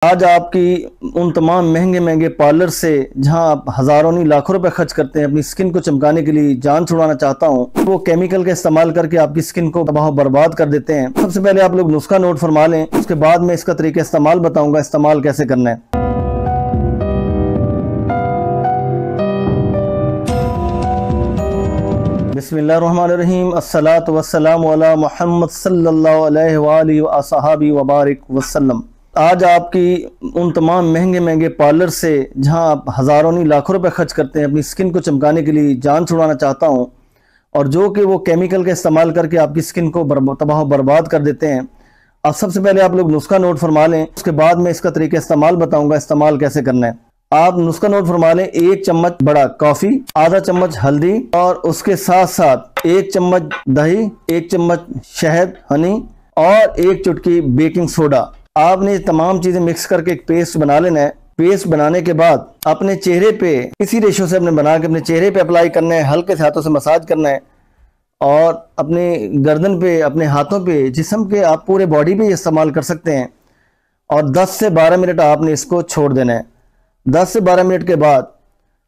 आज आपकी उन तमाम महंगे महंगे पार्लर से जहां आप हज़ारों नहीं लाखों रुपए खर्च करते हैं अपनी स्किन को चमकाने के लिए, जान छुड़ाना चाहता हूं। वो केमिकल का इस्तेमाल करके आपकी स्किन को तबाह बर्बाद कर देते हैं। सबसे पहले आप लोग नुस्खा नोट फरमा लें, उसके बाद मैं इसका तरीका इस्तेमाल बताऊंगा, इस्तेमाल कैसे करना है। बिस्मिल्लाहिर्रहमानिर्रहीम। अस्सलातु वस्सलामु अला मुहम्मद सल्लल्लाहु अलैहि वसहबी वबारिक वसल्लम। आज आपकी उन तमाम महंगे महंगे पार्लर से जहां आप हज़ारों नहीं लाखों रुपए खर्च करते हैं अपनी स्किन को चमकाने के लिए, जान छुड़ाना चाहता हूं, और जो कि वो केमिकल का इस्तेमाल करके आपकी स्किन को तबाह बर्बाद कर देते हैं। अब सबसे पहले आप लोग नुस्खा नोट फरमा लें, उसके बाद मैं इसका तरीका इस्तेमाल बताऊंगा, इस्तेमाल कैसे करना है। आप नुस्खा नोट फरमा लें, 1 चम्मच बड़ा कॉफ़ी, आधा चम्मच हल्दी और उसके साथ साथ 1 चम्मच दही, 1 चम्मच शहद हनी और 1 चुटकी बेकिंग सोडा। आपने तमाम चीज़ें मिक्स करके एक पेस्ट बना लेना है। पेस्ट बनाने के बाद अपने चेहरे पे इसी रेशो से अपने बना के अपने चेहरे पे अप्लाई करना है, हल्के से हाथों से मसाज करना है और अपने गर्दन पे, अपने हाथों पे, जिस्म के, आप पूरे बॉडी पे इस्तेमाल कर सकते हैं। और 10 से 12 मिनट आपने इसको छोड़ देना है। 10 से 12 मिनट के बाद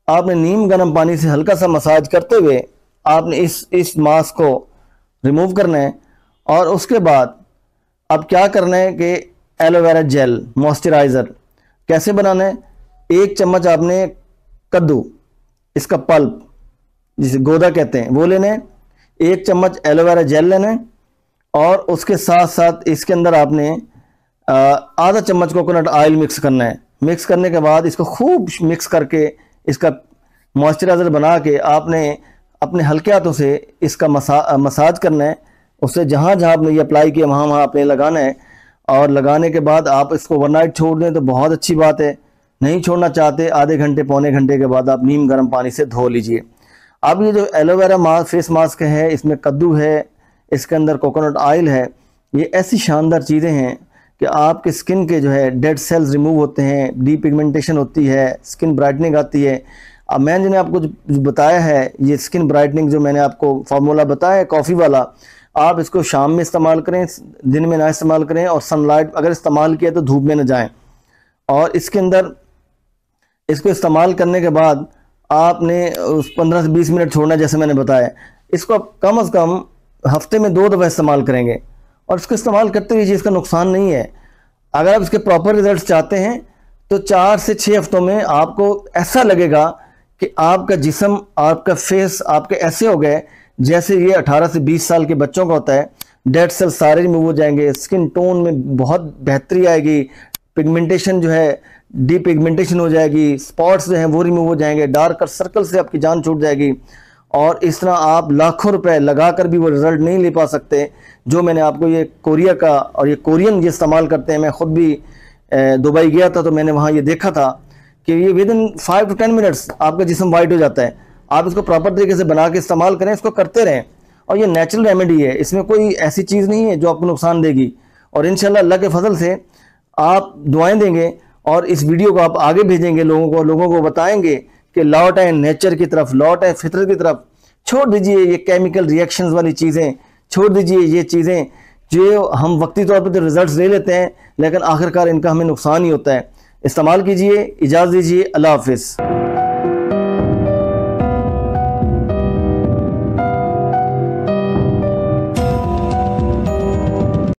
आपने नीम गर्म पानी से हल्का सा मसाज करते हुए आपने इस मास्क को रिमूव करना है। और उसके बाद अब क्या करना है कि एलोवेरा जेल मॉइस्चराइज़र कैसे बनाना है। 1 चम्मच आपने कद्दू, इसका पल्प जिसे गोदा कहते हैं, वो लेना है। 1 चम्मच एलोवेरा जेल लेना है और उसके साथ साथ इसके अंदर आपने आधा चम्मच कोकोनट ऑयल मिक्स करना है। मिक्स करने के बाद इसको खूब मिक्स करके इसका मॉइस्चराइज़र बना के आपने अपने हल्के हाथों से इसका मसाज करना है। उससे जहाँ जहाँ आपने ये अप्लाई किया वहाँ वहाँ आपने लगाना है। और लगाने के बाद आप इसको ओवरनाइट छोड़ दें तो बहुत अच्छी बात है। नहीं छोड़ना चाहते, आधे घंटे पौने घंटे के बाद आप नीम गर्म पानी से धो लीजिए। अब ये जो एलोवेरा फेस मास्क है, इसमें कद्दू है, इसके अंदर कोकोनट ऑयल है, ये ऐसी शानदार चीज़ें हैं कि आपके स्किन के जो है डेड सेल्स रिमूव होते हैं, डीपिगमेंटेशन होती है, स्किन ब्राइटनिंग आती है। अब मैंने जिन्हें आपको जो बताया है, ये स्किन ब्राइटनिंग जो मैंने आपको फार्मूला बताया है कॉफ़ी वाला, आप इसको शाम में इस्तेमाल करें, दिन में ना इस्तेमाल करें, और सनलाइट अगर इस्तेमाल किया तो धूप में न जाएं। और इसके अंदर इसको इस्तेमाल करने के बाद आपने उस 15 से 20 मिनट छोड़ना, जैसे मैंने बताया। इसको आप कम से कम हफ्ते में 2 दफ़ा इस्तेमाल करेंगे और इसको इस्तेमाल करते रहिए, इसका नुकसान नहीं है। अगर आप इसके प्रॉपर रिजल्ट चाहते हैं तो 4 से 6 हफ्तों में आपको ऐसा लगेगा कि आपका जिस्म, आपका फेस आपके ऐसे हो गए जैसे ये 18 से 20 साल के बच्चों का होता है। डेड सेल सारे रिमूव हो जाएंगे, स्किन टोन में बहुत बेहतरी आएगी, पिगमेंटेशन जो है डीपिगमेंटेशन हो जाएगी, स्पॉट्स जो हैं वो रिमूव हो जाएंगे, डार्क सर्कल से आपकी जान छूट जाएगी। और इस तरह आप लाखों रुपए लगा कर भी वो रिज़ल्ट नहीं ले पा सकते जो मैंने आपको ये कोरिया का, और ये कोरियन ये इस्तेमाल करते हैं। मैं ख़ुद भी दुबई गया था तो मैंने वहाँ ये देखा था कि ये विदिन 5 to 10 मिनट्स आपका जिस्म वाइट हो जाता है। आप इसको प्रॉपर तरीके से बना के इस्तेमाल करें, इसको करते रहें। और ये नेचुरल रेमेडी है, इसमें कोई ऐसी चीज़ नहीं है जो आपको नुकसान देगी। और इंशाल्लाह अल्लाह के फजल से आप दुआएं देंगे और इस वीडियो को आप आगे भेजेंगे लोगों को बताएंगे कि लौट आए नेचर की तरफ, लौट आए फितरत की तरफ। छोड़ दीजिए ये केमिकल रिएक्शंस वाली चीज़ें, छोड़ दीजिए ये चीज़ें जो हम वक्ती तौर पर तो रिजल्ट ले लेते हैं लेकिन आखिरकार इनका हमें नुकसान ही होता है। इस्तेमाल कीजिए। इजाज़त दीजिए। अल्लाह हाफिज़।